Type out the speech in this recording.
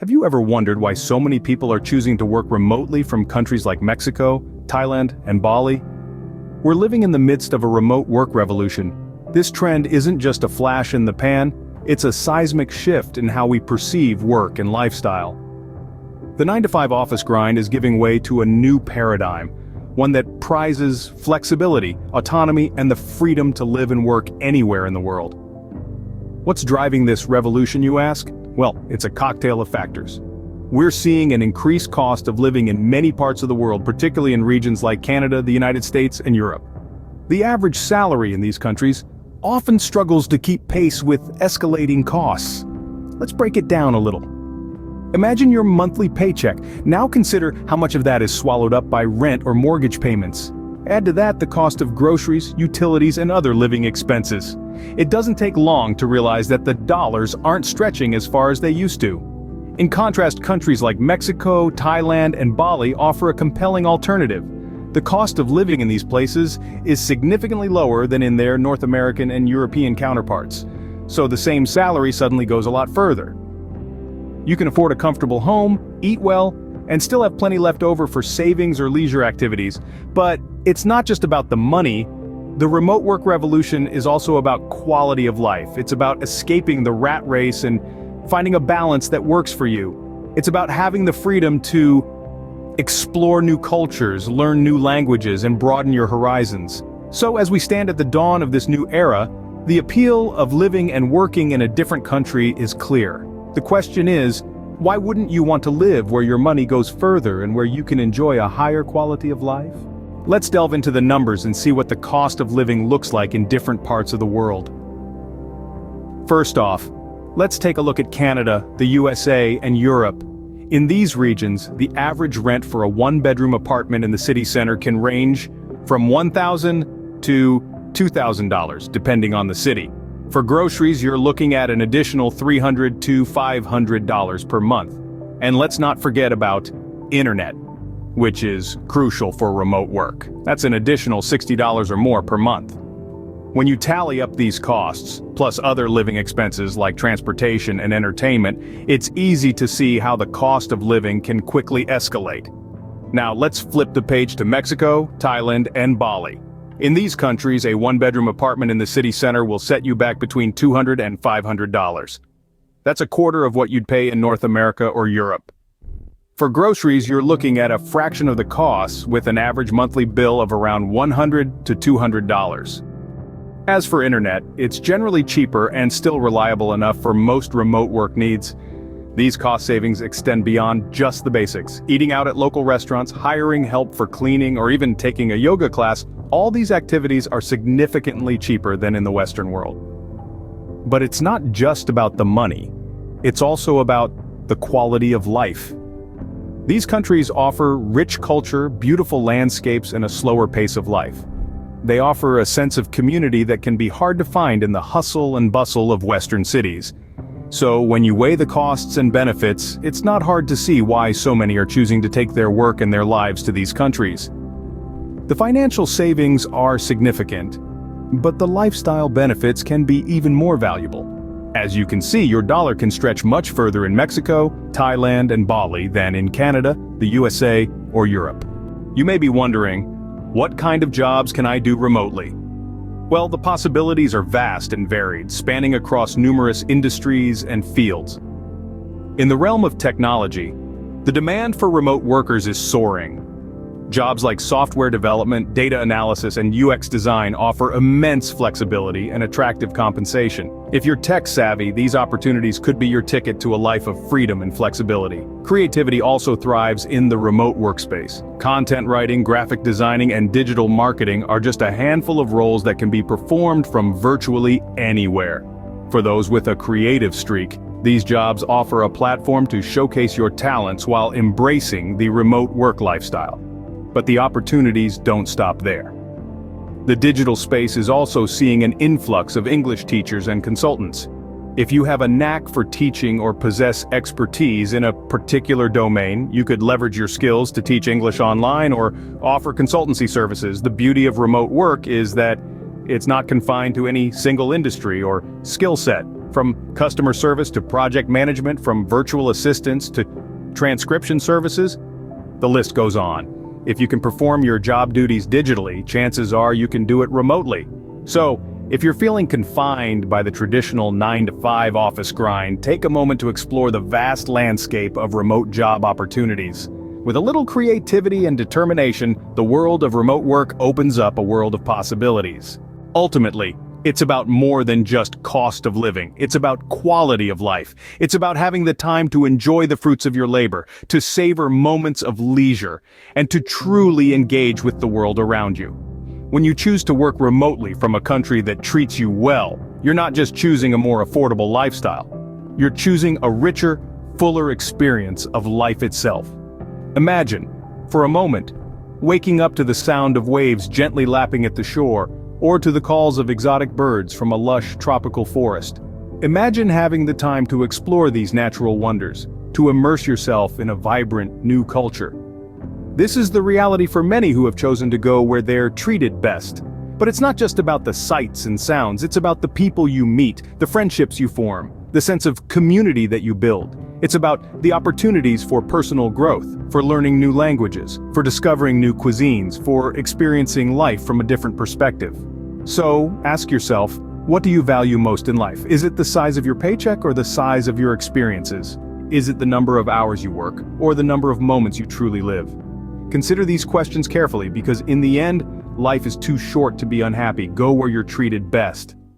Have you ever wondered why so many people are choosing to work remotely from countries like Mexico, Thailand, and Bali? We're living in the midst of a remote work revolution. This trend isn't just a flash in the pan, it's a seismic shift in how we perceive work and lifestyle. The 9-to-5 office grind is giving way to a new paradigm, one that prizes flexibility, autonomy, and the freedom to live and work anywhere in the world. What's driving this revolution, you ask? Well, it's a cocktail of factors. We're seeing an increased cost of living in many parts of the world, particularly in regions like Canada, the United States, and Europe. The average salary in these countries often struggles to keep pace with escalating costs. Let's break it down a little. Imagine your monthly paycheck. Now consider how much of that is swallowed up by rent or mortgage payments. Add to that the cost of groceries, utilities, and other living expenses. It doesn't take long to realize that the dollars aren't stretching as far as they used to. In contrast, countries like Mexico, Thailand, and Bali offer a compelling alternative. The cost of living in these places is significantly lower than in their North American and European counterparts. So the same salary suddenly goes a lot further. You can afford a comfortable home, eat well, and still have plenty left over for savings or leisure activities. But it's not just about the money. The remote work revolution is also about quality of life. It's about escaping the rat race and finding a balance that works for you. It's about having the freedom to explore new cultures, learn new languages, and broaden your horizons. So as we stand at the dawn of this new era, the appeal of living and working in a different country is clear. The question is, why wouldn't you want to live where your money goes further and where you can enjoy a higher quality of life? Let's delve into the numbers and see what the cost of living looks like in different parts of the world. First off, let's take a look at Canada, the USA, and Europe. In these regions, the average rent for a one-bedroom apartment in the city center can range from $1,000 to $2,000, depending on the city. For groceries, you're looking at an additional $300 to $500 per month. And let's not forget about internet, which is crucial for remote work. That's an additional $60 or more per month. When you tally up these costs, plus other living expenses like transportation and entertainment, it's easy to see how the cost of living can quickly escalate. Now let's flip the page to Mexico, Thailand, and Bali. In these countries, a one-bedroom apartment in the city center will set you back between $200 and $500. That's a quarter of what you'd pay in North America or Europe. For groceries, you're looking at a fraction of the costs with an average monthly bill of around $100 to $200. As for internet, it's generally cheaper and still reliable enough for most remote work needs. These cost savings extend beyond just the basics. Eating out at local restaurants, hiring help for cleaning, or even taking a yoga class, all these activities are significantly cheaper than in the Western world. But it's not just about the money. It's also about the quality of life. These countries offer rich culture, beautiful landscapes, and a slower pace of life. They offer a sense of community that can be hard to find in the hustle and bustle of Western cities. So when you weigh the costs and benefits, it's not hard to see why so many are choosing to take their work and their lives to these countries. The financial savings are significant, but the lifestyle benefits can be even more valuable. As you can see, your dollar can stretch much further in Mexico, Thailand, and Bali than in Canada, the USA, or Europe. You may be wondering, what kind of jobs can I do remotely? Well, the possibilities are vast and varied, spanning across numerous industries and fields. In the realm of technology, the demand for remote workers is soaring. Jobs like software development, data analysis, and UX design offer immense flexibility and attractive compensation. If you're tech-savvy, these opportunities could be your ticket to a life of freedom and flexibility. Creativity also thrives in the remote workspace. Content writing, graphic designing, and digital marketing are just a handful of roles that can be performed from virtually anywhere. For those with a creative streak, these jobs offer a platform to showcase your talents while embracing the remote work lifestyle. But the opportunities don't stop there. The digital space is also seeing an influx of English teachers and consultants. If you have a knack for teaching or possess expertise in a particular domain, you could leverage your skills to teach English online or offer consultancy services. The beauty of remote work is that it's not confined to any single industry or skill set. From customer service to project management, from virtual assistants to transcription services, the list goes on. If you can perform your job duties digitally, chances are you can do it remotely. So, if you're feeling confined by the traditional 9-to-5 office grind, take a moment to explore the vast landscape of remote job opportunities. With a little creativity and determination, the world of remote work opens up a world of possibilities. Ultimately, it's about more than just cost of living. It's about quality of life. It's about having the time to enjoy the fruits of your labor, to savor moments of leisure, and to truly engage with the world around you. When you choose to work remotely from a country that treats you well, you're not just choosing a more affordable lifestyle. You're choosing a richer, fuller experience of life itself. Imagine, for a moment, waking up to the sound of waves gently lapping at the shore, or to the calls of exotic birds from a lush tropical forest. Imagine having the time to explore these natural wonders, to immerse yourself in a vibrant new culture. This is the reality for many who have chosen to go where they're treated best. But it's not just about the sights and sounds, it's about the people you meet, the friendships you form, the sense of community that you build. It's about the opportunities for personal growth, for learning new languages, for discovering new cuisines, for experiencing life from a different perspective. So, ask yourself, what do you value most in life? Is it the size of your paycheck or the size of your experiences? Is it the number of hours you work, or the number of moments you truly live? Consider these questions carefully, because in the end, life is too short to be unhappy. Go where you're treated best.